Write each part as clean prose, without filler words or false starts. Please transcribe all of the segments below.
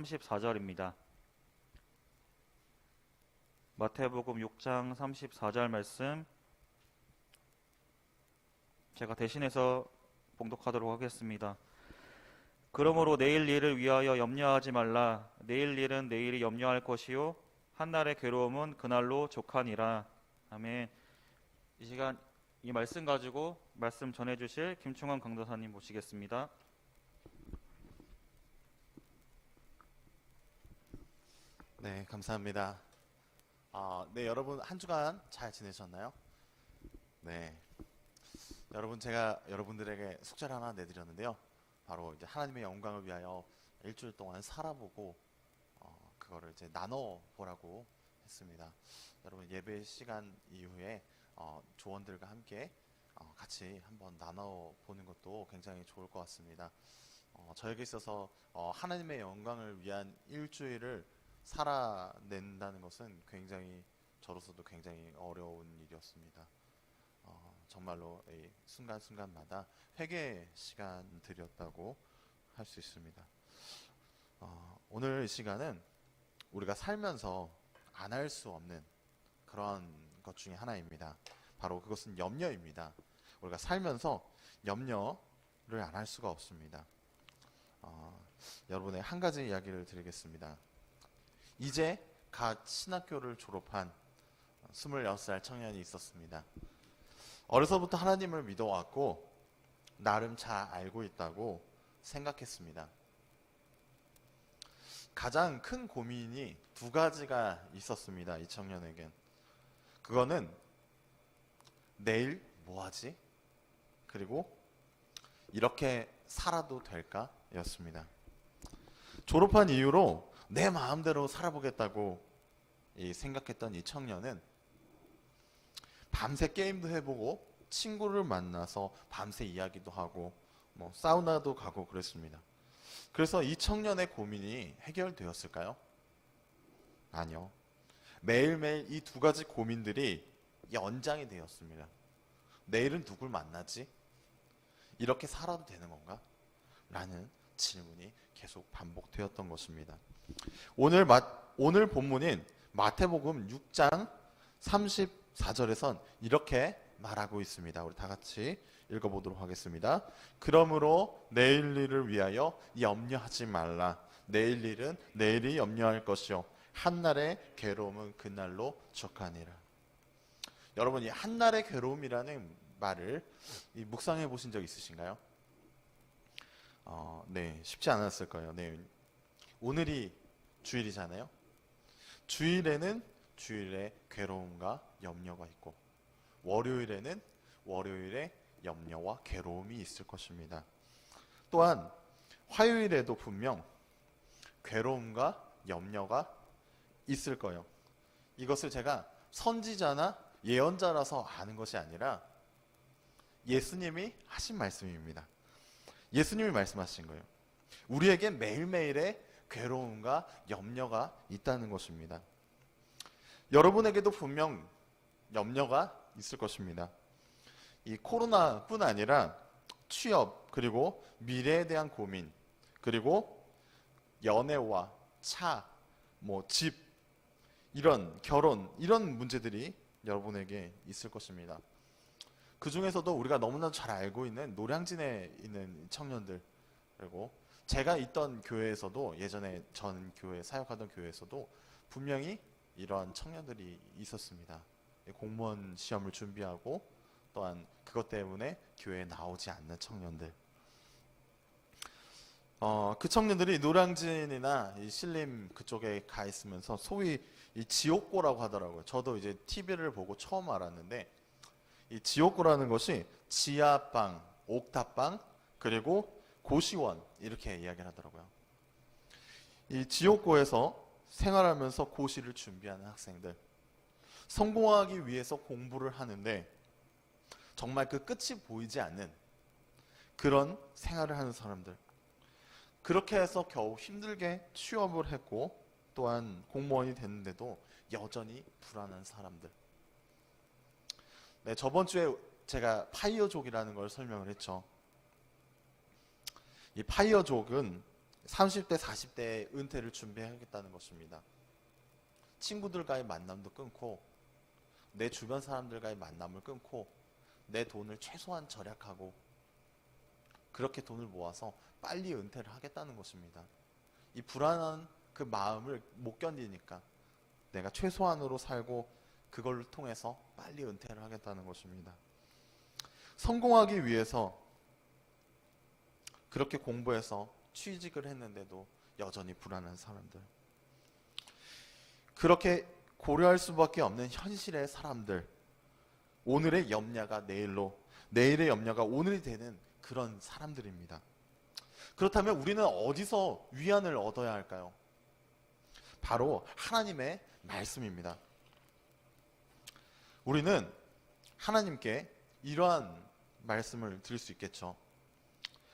34절입니다. 마태복음 6장 34절 말씀 제가 대신해서 봉독하도록 하겠습니다. 그러므로 내일 일을 위하여 염려하지 말라. 내일 일은 내일이 염려할 것이요 한날의 괴로움은 그날로 족하니라. 아멘. 이 시간 이 말씀 가지고 말씀 전해주실 김충환 강도사님 모시겠습니다. 네, 감사합니다. 네, 여러분 한 주간 잘 지내셨나요? 네, 여러분 제가 여러분들에게 숙제를 하나 내드렸는데요. 바로 이제 하나님의 영광을 위하여 일주일 동안 살아보고 그거를 이제 나눠 보라고 했습니다. 여러분 예배 시간 이후에 조원들과 함께 같이 한번 나눠 보는 것도 굉장히 좋을 것 같습니다. 저에게 있어서 하나님의 영광을 위한 일주일을 살아낸다는 것은 굉장히 저로서도 굉장히 어려운 일이었습니다. 정말로 이 순간순간마다 회개 시간들이었다고 할 수 있습니다. 오늘 이 시간은 우리가 살면서 안 할 수 없는 그런 것 중에 하나입니다. 바로 그것은 염려입니다. 우리가 살면서 염려를 안 할 수가 없습니다. 여러분의 한 가지 이야기를 드리겠습니다. 이제 갓 신학교를 졸업한 26살 청년이 있었습니다. 어려서부터 하나님을 믿어왔고 나름 잘 알고 있다고 생각했습니다. 가장 큰 고민이 두 가지가 있었습니다. 이 청년에겐. 그거는 내일 뭐하지? 그리고 이렇게 살아도 될까? 였습니다. 졸업한 이후로 내 마음대로 살아보겠다고 생각했던 이 청년은 밤새 게임도 해보고 친구를 만나서 밤새 이야기도 하고 사우나도 가고 그랬습니다. 그래서 이 청년의 고민이 해결되었을까요? 아니요. 매일매일 이 두 가지 고민들이 연장이 되었습니다. 내일은 누굴 만나지? 이렇게 살아도 되는 건가? 라는 질문이 계속 반복되었던 것입니다. 오늘 본문인 마태복음 6장 34절에선 이렇게 말하고 있습니다. 우리 다 같이 읽어보도록 하겠습니다. 그러므로 내일 일을 위하여 염려하지 말라. 내일 일은 내일이 염려할 것이요 한날의 괴로움은 그날로 족하니라. 여러분, 이 한날의 괴로움이라는 말을 묵상해 보신 적 있으신가요? 네, 쉽지 않았을 거예요. 네, 오늘이 주일이잖아요. 주일에는 주일에 괴로움과 염려가 있고 월요일에는 월요일에 염려와 괴로움이 있을 것입니다. 또한 화요일에도 분명 괴로움과 염려가 있을 거예요. 이것을 제가 선지자나 예언자라서 아는 것이 아니라 예수님이 하신 말씀입니다. 예수님이 말씀하신 거예요. 우리에게 매일매일의 괴로움과 염려가 있다는 것입니다. 여러분에게도 분명 염려가 있을 것입니다. 이 코로나뿐 아니라 취업, 그리고 미래에 대한 고민, 그리고 연애와 차, 집, 이런 결혼, 이런 문제들이 여러분에게 있을 것입니다. 그 중에서도 우리가 너무나도 잘 알고 있는 노량진에 있는 청년들, 그리고 제가 있던 교회에서도 예전에 전 교회 사역하던 교회에서도 분명히 이러한 청년들이 있었습니다. 공무원 시험을 준비하고 또한 그것 때문에 교회에 나오지 않는 청년들. 그 청년들이 노량진이나 이 신림 그쪽에 가 있으면서 소위 이 지옥고라고 하더라고요. 저도 이제 TV를 보고 처음 알았는데 이 지옥고라는 것이 지하방, 옥탑방, 그리고 고시원 이렇게 이야기를 하더라고요. 이 지옥고에서 생활하면서 고시를 준비하는 학생들, 성공하기 위해서 공부를 하는데 정말 그 끝이 보이지 않는 그런 생활을 하는 사람들, 그렇게 해서 겨우 힘들게 취업을 했고 또한 공무원이 됐는데도 여전히 불안한 사람들. 네, 저번 주에 제가 파이어족이라는 걸 설명을 했죠. 이 파이어족은 30대, 40대에 은퇴를 준비하겠다는 것입니다. 친구들과의 만남도 끊고 내 주변 사람들과의 만남을 끊고 내 돈을 최소한 절약하고 그렇게 돈을 모아서 빨리 은퇴를 하겠다는 것입니다. 이 불안한 그 마음을 못 견디니까 내가 최소한으로 살고 그걸 통해서 빨리 은퇴를 하겠다는 것입니다. 성공하기 위해서 그렇게 공부해서 취직을 했는데도 여전히 불안한 사람들, 그렇게 고려할 수밖에 없는 현실의 사람들, 오늘의 염려가 내일로, 내일의 염려가 오늘이 되는 그런 사람들입니다. 그렇다면 우리는 어디서 위안을 얻어야 할까요? 바로 하나님의 말씀입니다. 우리는 하나님께 이러한 말씀을 드릴 수 있겠죠.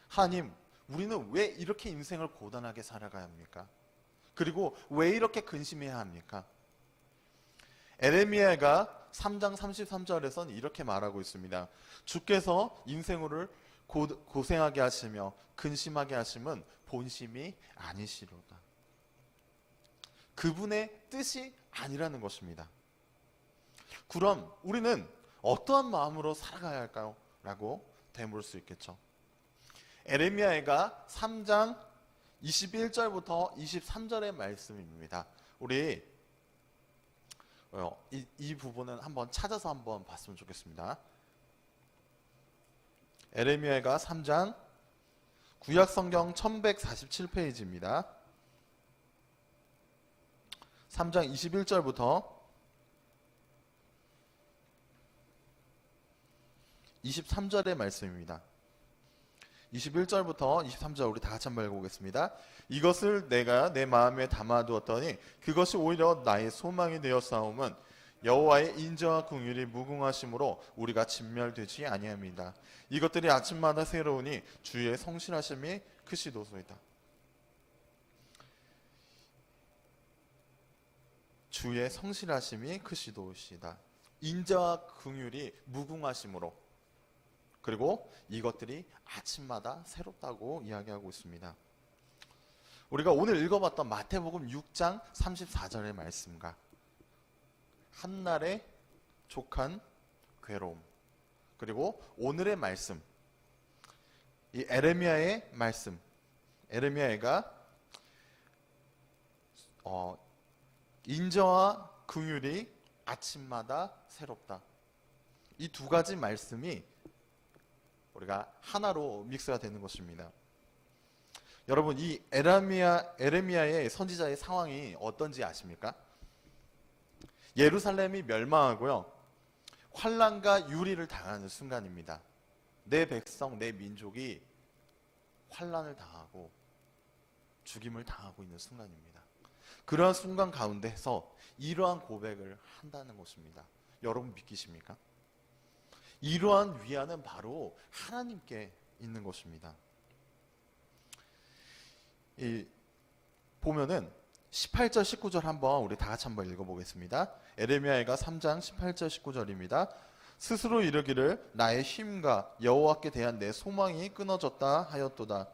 하나님, 우리는 왜 이렇게 인생을 고단하게 살아가야 합니까? 그리고 왜 이렇게 근심해야 합니까? 에레미야가 3장 33절에서는 이렇게 말하고 있습니다. 주께서 인생을 고생하게 하시며 근심하게 하심은 본심이 아니시로다. 그분의 뜻이 아니라는 것입니다. 그럼 우리는 어떠한 마음으로 살아가야 할까요? 라고 되물을 수 있겠죠. 에레미야가 3장 21절부터 23절의 말씀입니다. 우리 이 부분은 한번 찾아서 한번 봤으면 좋겠습니다. 에레미야가 3장 구약성경 1147페이지입니다. 3장 21절부터 23절의 말씀입니다. 21절부터 23절 우리 다 같이 한번 읽어보겠습니다. 이것을 내가 내 마음에 담아두었더니 그것이 오히려 나의 소망이 되었사오면 여호와의 인자와 긍휼이 무궁하심으로 우리가 진멸되지 아니함이다. 이것들이 아침마다 새로우니 주의 성실하심이 크시도소이다. 주의 성실하심이 크시도시다. 인자와 긍휼이 무궁하심으로, 그리고 이것들이 아침마다 새롭다고 이야기하고 있습니다. 우리가 오늘 읽어봤던 마태복음 6장 34절의 말씀과 한날의 족한 괴로움, 그리고 오늘의 말씀, 이 에레미야의 말씀, 에레미야가 인자와 긍휼이 아침마다 새롭다. 이 두 가지 말씀이 우리가 하나로 믹스가 되는 것입니다. 여러분, 이 에레미야의 선지자의 상황이 어떤지 아십니까? 예루살렘이 멸망하고요, 환난과 유리를 당하는 순간입니다. 내 백성, 내 민족이 환난을 당하고 죽임을 당하고 있는 순간입니다. 그러한 순간 가운데서 이러한 고백을 한다는 것입니다. 여러분 믿기십니까? 이러한 위안은 바로 하나님께 있는 것입니다. 보면은 18절 19절 한번 우리 다 같이 한번 읽어보겠습니다. 에레미야가 3장 18절 19절입니다. 스스로 이르기를 나의 힘과 여호와께 대한 내 소망이 끊어졌다 하였도다.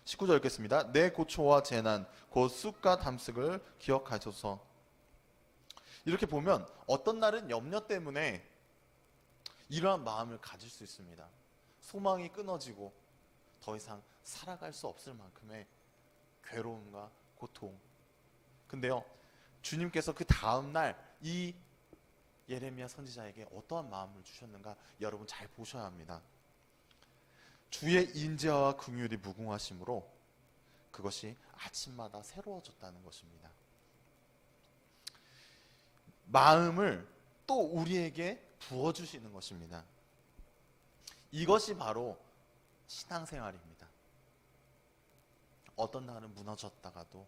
19절 읽겠습니다. 내 고초와 재난 곧 쑥과 담쑥을 기억하소서. 이렇게 보면 어떤 날은 염려 때문에 이러한 마음을 가질 수 있습니다. 소망이 끊어지고 더 이상 살아갈 수 없을 만큼의 괴로움과 고통. 근데요, 주님께서 그 다음날 이 예레미야 선지자에게 어떠한 마음을 주셨는가 여러분 잘 보셔야 합니다. 주의 인자와 긍휼이 무궁하심으로 그것이 아침마다 새로워졌다는 것입니다. 마음을 또 우리에게 부어주시는 것입니다. 이것이 바로 신앙생활입니다. 어떤 날은 무너졌다가도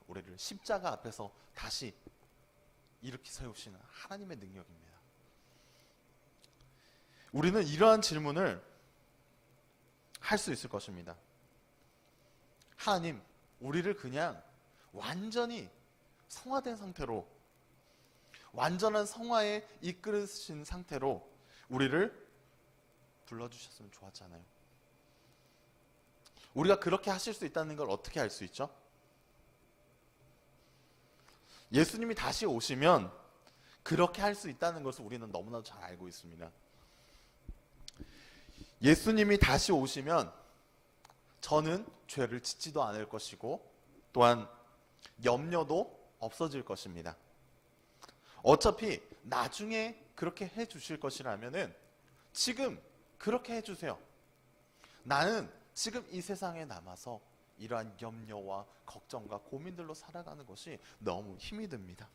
우리를 십자가 앞에서 다시 일으켜 세우시는 하나님의 능력입니다. 우리는 이러한 질문을 할 수 있을 것입니다. 하나님, 우리를 그냥 완전히 성화된 상태로, 완전한 성화에 이끌으신 상태로 우리를 불러주셨으면 좋았잖아요. 우리가 그렇게 하실 수 있다는 걸 어떻게 알 수 있죠? 예수님이 다시 오시면 그렇게 할 수 있다는 것을 우리는 너무나도 잘 알고 있습니다. 예수님이 다시 오시면 저는 죄를 짓지도 않을 것이고 또한 염려도 없어질 것입니다. 어차피 나중에 그렇게 해 주실 것이라면은 지금 그렇게 해 주세요. 나는 지금 이 세상에 남아서 이러한 염려와 걱정과 고민들로 살아가는 것이 너무 힘이 듭니다.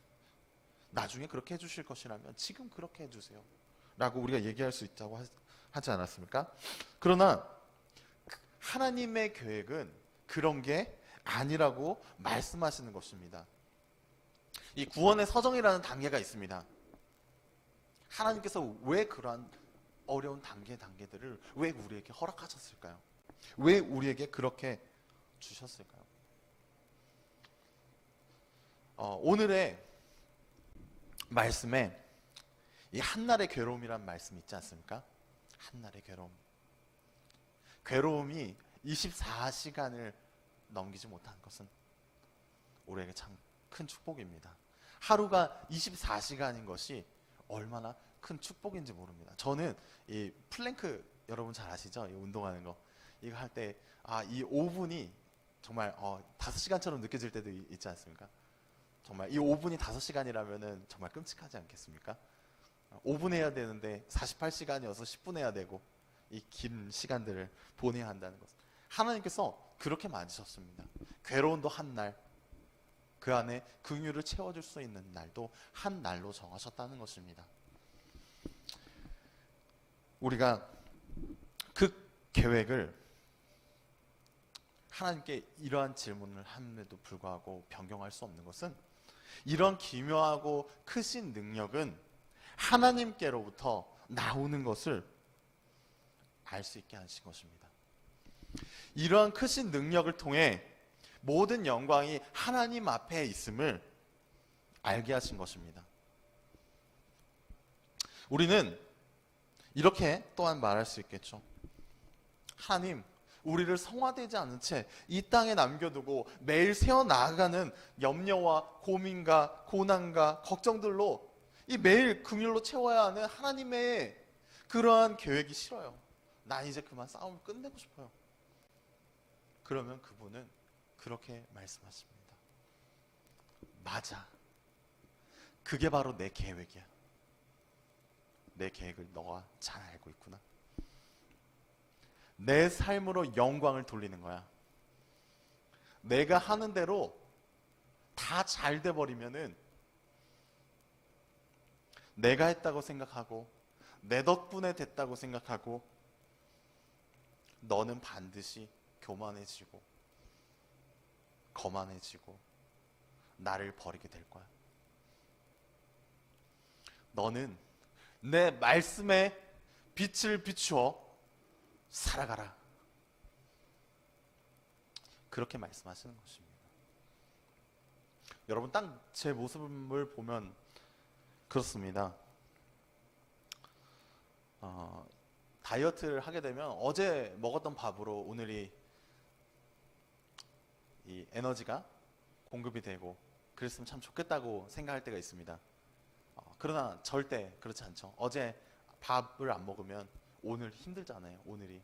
나중에 그렇게 해 주실 것이라면 지금 그렇게 해 주세요. 라고 우리가 얘기할 수 있다고 하지 않았습니까? 그러나 하나님의 계획은 그런 게 아니라고 말씀하시는 것입니다. 이 구원의 서정이라는 단계가 있습니다. 하나님께서 왜 그러한 어려운 단계들을 왜 우리에게 허락하셨을까요? 왜 우리에게 그렇게 주셨을까요? 오늘의 말씀에 이 한날의 괴로움이란 말씀 있지 않습니까? 한날의 괴로움. 괴로움이 24시간을 넘기지 못하는 것은 우리에게 참 큰 축복입니다. 하루가 24시간인 것이 얼마나 큰 축복인지 모릅니다. 저는 이 플랭크 여러분 잘 아시죠? 이 운동하는 거. 이거 할 때 이 5분이 정말 5시간처럼 느껴질 때도 있지 않습니까? 정말 이 5분이 5시간이라면은 정말 끔찍하지 않겠습니까? 5분 해야 되는데 48시간이어서 10분 해야 되고 이 긴 시간들을 보내야 한다는 것. 하나님께서 그렇게 만드셨습니다. 괴로움도 한 날, 그 안에 긍휼을 채워줄 수 있는 날도 한 날로 정하셨다는 것입니다. 우리가 그 계획을 하나님께 이러한 질문을 함에도 불구하고 변경할 수 없는 것은 이런 기묘하고 크신 능력은 하나님께로부터 나오는 것을 알 수 있게 하신 것입니다. 이러한 크신 능력을 통해 모든 영광이 하나님 앞에 있음을 알게 하신 것입니다. 우리는 이렇게 또한 말할 수 있겠죠. 하나님, 우리를 성화되지 않은 채 이 땅에 남겨두고 매일 새어나가는 염려와 고민과 고난과 걱정들로 이 매일 긍휼로 채워야 하는 하나님의 그러한 계획이 싫어요. 난 이제 그만 싸움을 끝내고 싶어요. 그러면 그분은 그렇게 말씀하십니다. 맞아. 그게 바로 내 계획이야. 내 계획을 너가 잘 알고 있구나. 내 삶으로 영광을 돌리는 거야. 내가 하는 대로 다 잘 돼버리면은 내가 했다고 생각하고 내 덕분에 됐다고 생각하고 너는 반드시 교만해지고 거만해지고 나를 버리게 될 거야. 너는 내 말씀에 빛을 비추어 살아가라. 그렇게 말씀하시는 것입니다. 여러분 딱 제 모습을 보면 그렇습니다. 다이어트를 하게 되면 어제 먹었던 밥으로 오늘이 이 에너지가 공급이 되고 그랬으면 참 좋겠다고 생각할 때가 있습니다. 그러나 절대 그렇지 않죠. 어제 밥을 안 먹으면 오늘 힘들잖아요. 오늘이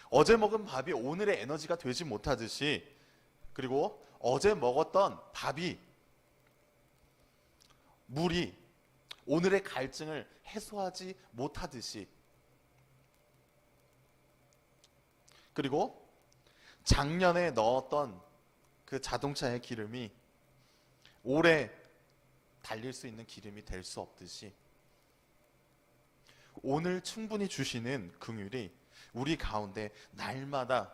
어제 먹은 밥이 오늘의 에너지가 되지 못하듯이, 그리고 어제 먹었던 밥이 물이 오늘의 갈증을 해소하지 못하듯이, 그리고 작년에 넣었던 그 자동차의 기름이 오래 달릴 수 있는 기름이 될 수 없듯이 오늘 충분히 주시는 긍휼이 우리 가운데 날마다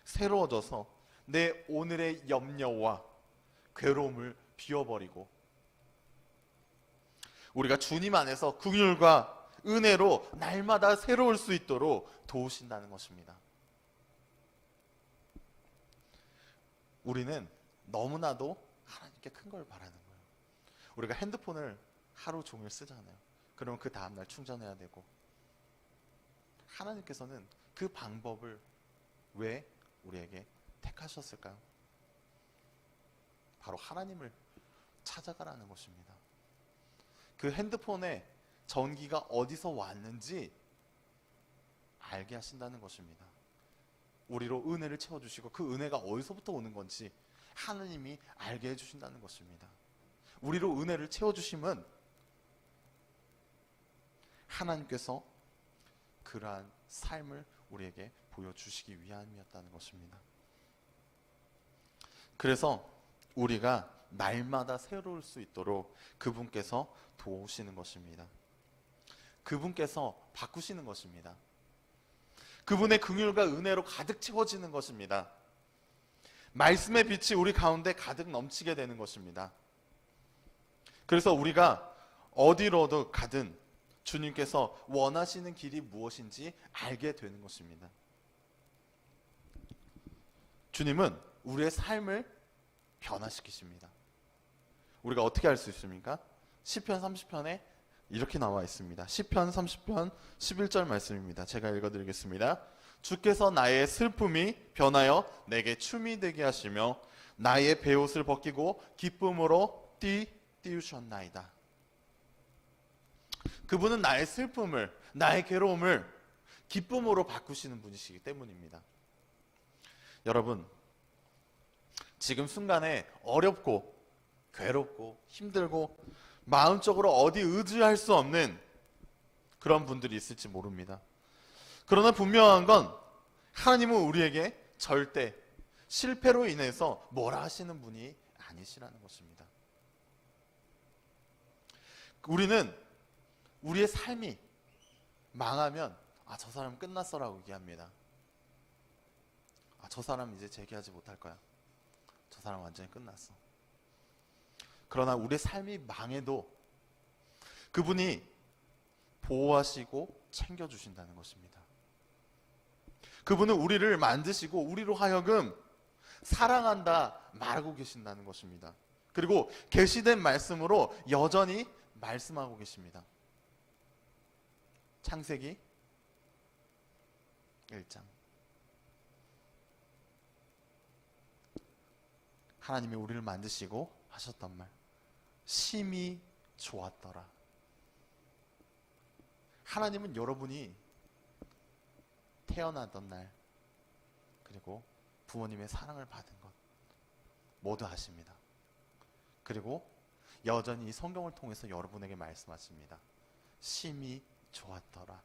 새로워져서 내 오늘의 염려와 괴로움을 비워버리고 우리가 주님 안에서 긍휼과 은혜로 날마다 새로울 수 있도록 도우신다는 것입니다. 우리는 너무나도 하나님께 큰 걸 바라는 거예요. 우리가 핸드폰을 하루 종일 쓰잖아요. 그러면 그 다음날 충전해야 되고, 하나님께서는 그 방법을 왜 우리에게 택하셨을까요? 바로 하나님을 찾아가라는 것입니다. 그 핸드폰에 전기가 어디서 왔는지 알게 하신다는 것입니다. 우리로 은혜를 채워주시고 그 은혜가 어디서부터 오는 건지 하나님이 알게 해주신다는 것입니다. 우리로 은혜를 채워주심은 하나님께서 그러한 삶을 우리에게 보여주시기 위함이었다는 것입니다. 그래서 우리가 날마다 새로울 수 있도록 그분께서 도우시는 것입니다. 그분께서 바꾸시는 것입니다. 그분의 긍휼과 은혜로 가득 채워지는 것입니다. 말씀의 빛이 우리 가운데 가득 넘치게 되는 것입니다. 그래서 우리가 어디로도 가든 주님께서 원하시는 길이 무엇인지 알게 되는 것입니다. 주님은 우리의 삶을 변화시키십니다. 우리가 어떻게 할 수 있습니까? 시편 30편에 이렇게 나와 있습니다. 시편 30편 11절 말씀입니다. 제가 읽어드리겠습니다. 주께서 나의 슬픔이 변하여 내게 춤이 되게 하시며 나의 베옷을 벗기고 기쁨으로 띄우셨나이다. 그분은 나의 슬픔을, 나의 괴로움을 기쁨으로 바꾸시는 분이시기 때문입니다. 여러분, 지금 순간에 어렵고 괴롭고 힘들고 마음적으로 어디 의지할 수 없는 그런 분들이 있을지 모릅니다. 그러나 분명한 건 하나님은 우리에게 절대 실패로 인해서 뭐라 하시는 분이 아니시라는 것입니다. 우리는 우리의 삶이 망하면 저 사람 끝났어라고 얘기합니다. 저 사람 이제 재기하지 못할 거야. 저 사람 완전히 끝났어. 그러나 우리의 삶이 망해도 그분이 보호하시고 챙겨주신다는 것입니다. 그분은 우리를 만드시고 우리로 하여금 사랑한다 말하고 계신다는 것입니다. 그리고 계시된 말씀으로 여전히 말씀하고 계십니다. 창세기 1장. 하나님이 우리를 만드시고 하셨던 말, 심히 좋았더라. 하나님은 여러분이 태어나던 날 그리고 부모님의 사랑을 받은 것 모두 아십니다. 그리고 여전히 이 성경을 통해서 여러분에게 말씀하십니다. 심히 좋았더라.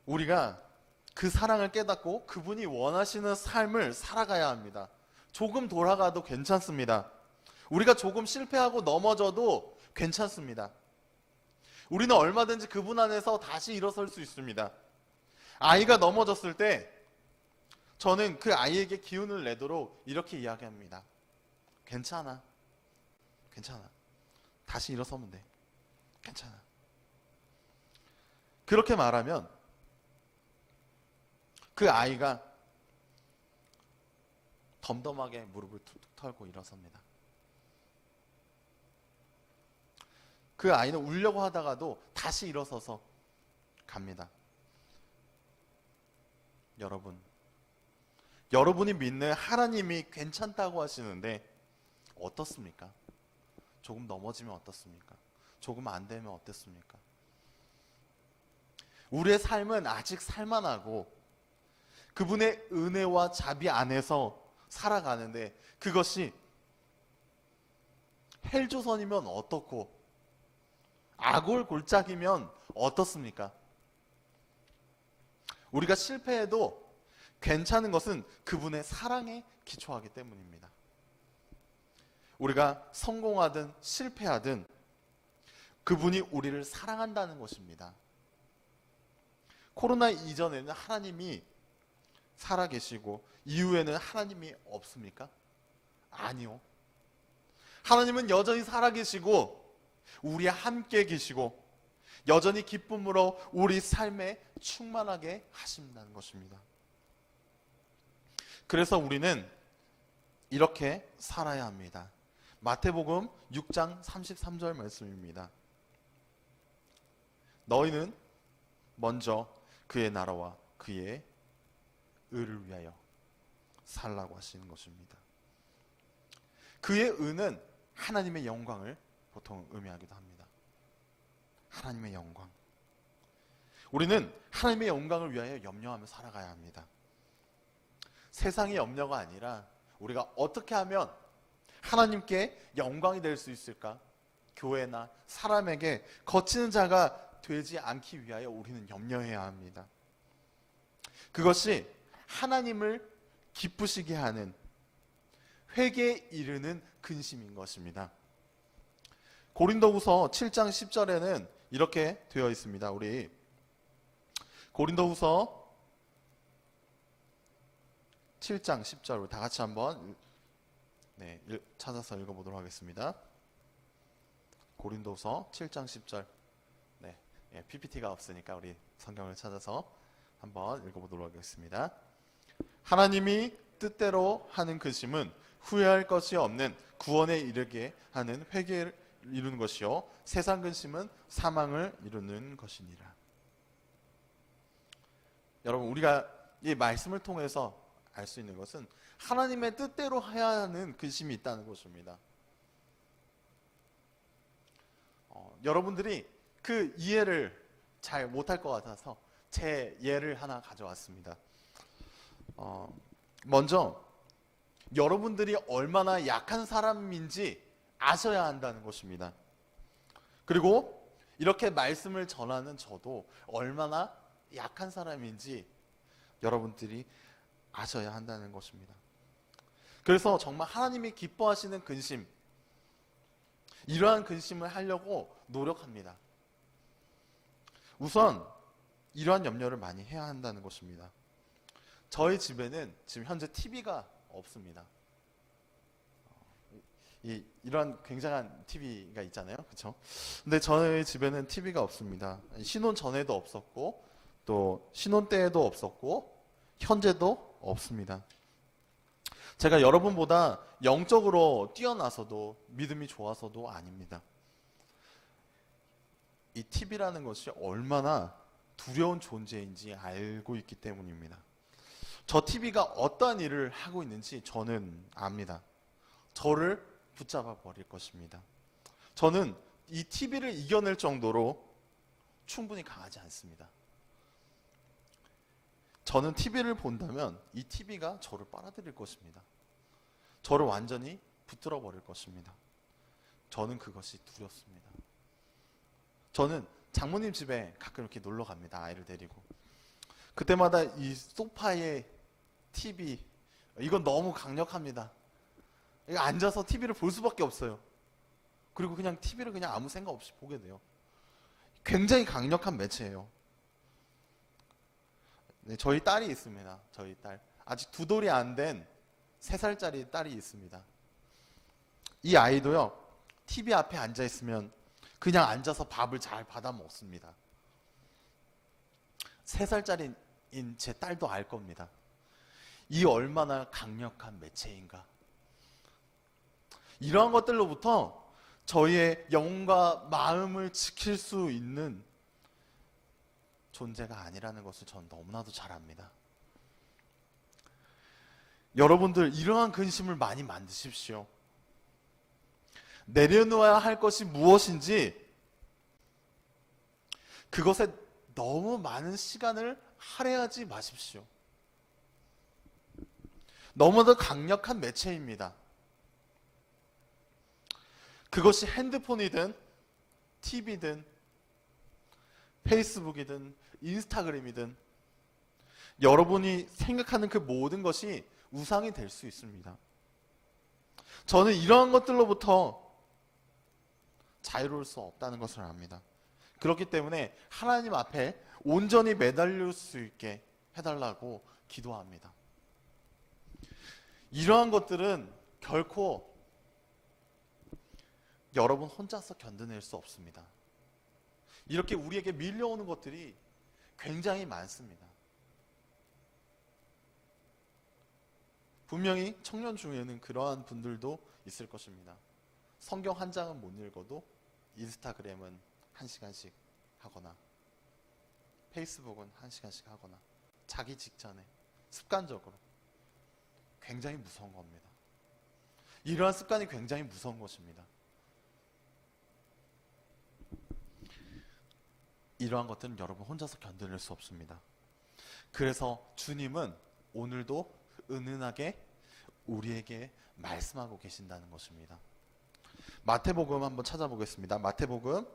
우리가 그 사랑을 깨닫고 그분이 원하시는 삶을 살아가야 합니다. 조금 돌아가도 괜찮습니다. 우리가 조금 실패하고 넘어져도 괜찮습니다. 우리는 얼마든지 그분 안에서 다시 일어설 수 있습니다. 아이가 넘어졌을 때 저는 그 아이에게 기운을 내도록 이렇게 이야기합니다. 괜찮아. 괜찮아. 다시 일어서면 돼. 괜찮아. 그렇게 말하면 그 아이가 덤덤하게 무릎을 툭툭 털고 일어섭니다. 그 아이는 울려고 하다가도 다시 일어서서 갑니다. 여러분이 믿는 하나님이 괜찮다고 하시는데 어떻습니까? 조금 넘어지면 어떻습니까? 조금 안 되면 어떻습니까? 우리의 삶은 아직 살만하고 그분의 은혜와 자비 안에서 살아가는데 그것이 헬조선이면 어떻고 아골 골짜기면 어떻습니까? 우리가 실패해도 괜찮은 것은 그분의 사랑에 기초하기 때문입니다. 우리가 성공하든 실패하든 그분이 우리를 사랑한다는 것입니다. 코로나 이전에는 하나님이 살아계시고 이후에는 하나님이 없습니까? 아니요. 하나님은 여전히 살아계시고 우리와 함께 계시고 여전히 기쁨으로 우리 삶에 충만하게 하신다는 것입니다. 그래서 우리는 이렇게 살아야 합니다. 마태복음 6장 33절 말씀입니다. 너희는 먼저 그의 나라와 그의 의를 위하여 살라고 하시는 것입니다. 그의 의는 하나님의 영광을 보통 의미하기도 합니다. 하나님의 영광. 우리는 하나님의 영광을 위하여 염려하며 살아가야 합니다. 세상의 염려가 아니라 우리가 어떻게 하면 하나님께 영광이 될 수 있을까? 교회나 사람에게 거치는 자가 되지 않기 위하여 우리는 염려해야 합니다. 그것이 하나님을 기쁘시게 하는 회개에 이르는 근심인 것입니다. 고린도후서 7장 10절에는 이렇게 되어 있습니다. 우리 고린도후서 7장 10절 다 같이 한번 찾아서 읽어보도록 하겠습니다. 고린도후서 7장 10절. PPT가 없으니까 우리 성경을 찾아서 한번 읽어보도록 하겠습니다. 하나님이 뜻대로 하는 근심은 후회할 것이 없는 구원에 이르게 하는 회개를 이루는 것이요 세상 근심은 사망을 이루는 것이니라. 여러분, 우리가 이 말씀을 통해서 알 수 있는 것은 하나님의 뜻대로 해야 하는 근심이 있다는 것입니다. 여러분들이 그 이해를 잘 못할 것 같아서 제 예를 하나 가져왔습니다. 먼저 여러분들이 얼마나 약한 사람인지 아셔야 한다는 것입니다. 그리고 이렇게 말씀을 전하는 저도 얼마나 약한 사람인지 여러분들이 아셔야 한다는 것입니다. 그래서 정말 하나님이 기뻐하시는 근심, 이러한 근심을 하려고 노력합니다. 우선 이러한 염려를 많이 해야 한다는 것입니다. 저희 집에는 지금 현재 TV가 없습니다. 이런 굉장한 TV가 있잖아요, 그렇죠? 근데 저희 집에는 TV가 없습니다. 신혼 전에도 없었고, 또 신혼 때에도 없었고, 현재도 없습니다. 제가 여러분보다 영적으로 뛰어나서도 믿음이 좋아서도 아닙니다. 이 TV라는 것이 얼마나 두려운 존재인지 알고 있기 때문입니다. 저 TV가 어떠한 일을 하고 있는지 저는 압니다. 저를 붙잡아 버릴 것입니다. 저는 이 TV를 이겨낼 정도로 충분히 강하지 않습니다. 저는 TV를 본다면 이 TV가 저를 빨아들일 것입니다. 저를 완전히 붙들어 버릴 것입니다. 저는 그것이 두렵습니다. 저는 장모님 집에 가끔 이렇게 놀러 갑니다. 아이를 데리고. 그때마다 이 소파에 TV, 이건 너무 강력합니다. 이거 앉아서 TV를 볼 수밖에 없어요. 그리고 그냥 TV를 그냥 아무 생각 없이 보게 돼요. 굉장히 강력한 매체예요. 네, 저희 딸이 있습니다. 저희 딸. 아직 2돌이 안 된 3살짜리 딸이 있습니다. 이 아이도요, TV 앞에 앉아 있으면 그냥 앉아서 밥을 잘 받아 먹습니다. 3살짜리인 제 딸도 알 겁니다. 이 얼마나 강력한 매체인가. 이러한 것들로부터 저희의 영혼과 마음을 지킬 수 있는 존재가 아니라는 것을 전 너무나도 잘 압니다. 여러분들 이러한 근심을 많이 만드십시오. 내려놓아야 할 것이 무엇인지 그것에 너무 많은 시간을 할애하지 마십시오. 너무도 강력한 매체입니다. 그것이 핸드폰이든 TV든 페이스북이든 인스타그램이든 여러분이 생각하는 그 모든 것이 우상이 될 수 있습니다. 저는 이러한 것들로부터 자유로울 수 없다는 것을 압니다. 그렇기 때문에 하나님 앞에 온전히 매달릴 수 있게 해달라고 기도합니다. 이러한 것들은 결코 여러분 혼자서 견뎌낼 수 없습니다. 이렇게 우리에게 밀려오는 것들이 굉장히 많습니다. 분명히 청년 중에는 그러한 분들도 있을 것입니다. 성경 한 장은 못 읽어도 인스타그램은 1시간씩 하거나 페이스북은 1시간씩 하거나 자기 직전에 습관적으로 굉장히 무서운 겁니다. 이러한 습관이 굉장히 무서운 것입니다. 이러한 것들은 여러분 혼자서 견뎌낼 수 없습니다. 그래서 주님은 오늘도 은은하게 우리에게 말씀하고 계신다는 것입니다. 마태복음 한번 찾아보겠습니다. 마태복음,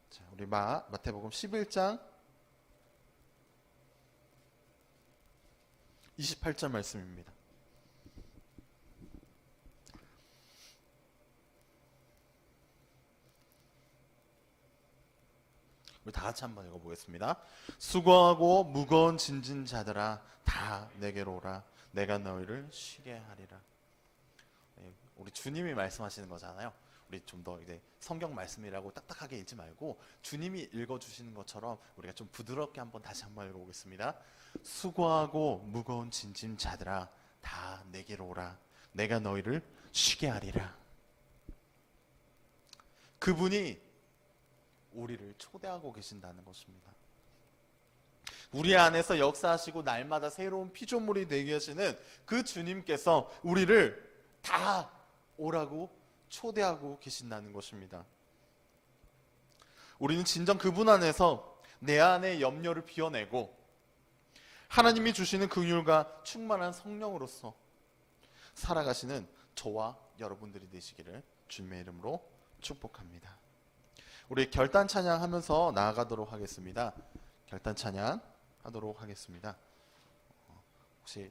자, 우리 마태복음 11장 28절 말씀입니다. 우리 다 같이 한번 읽어보겠습니다. 수고하고 무거운 짐진 자들아 다 내게로 오라. 내가 너희를 쉬게 하리라. 우리 주님이 말씀하시는 거잖아요. 우리 좀 더 이제 성경 말씀이라고 딱딱하게 읽지 말고 주님이 읽어주시는 것처럼 우리가 좀 부드럽게 다시 한번 읽어보겠습니다. 수고하고 무거운 짐진 자들아 다 내게로 오라. 내가 너희를 쉬게 하리라. 그분이 우리를 초대하고 계신다는 것입니다. 우리 안에서 역사하시고 날마다 새로운 피조물이 되게 하시는 그 주님께서 우리를 다 오라고 초대하고 계신다는 것입니다. 우리는 진정 그분 안에서 내 안의 염려를 비워내고 하나님이 주시는 긍휼과 충만한 성령으로서 살아가시는 저와 여러분들이 되시기를 주님의 이름으로 축복합니다. 우리 결단 찬양 하면서 나아가도록 하겠습니다. 결단 찬양 하도록 하겠습니다.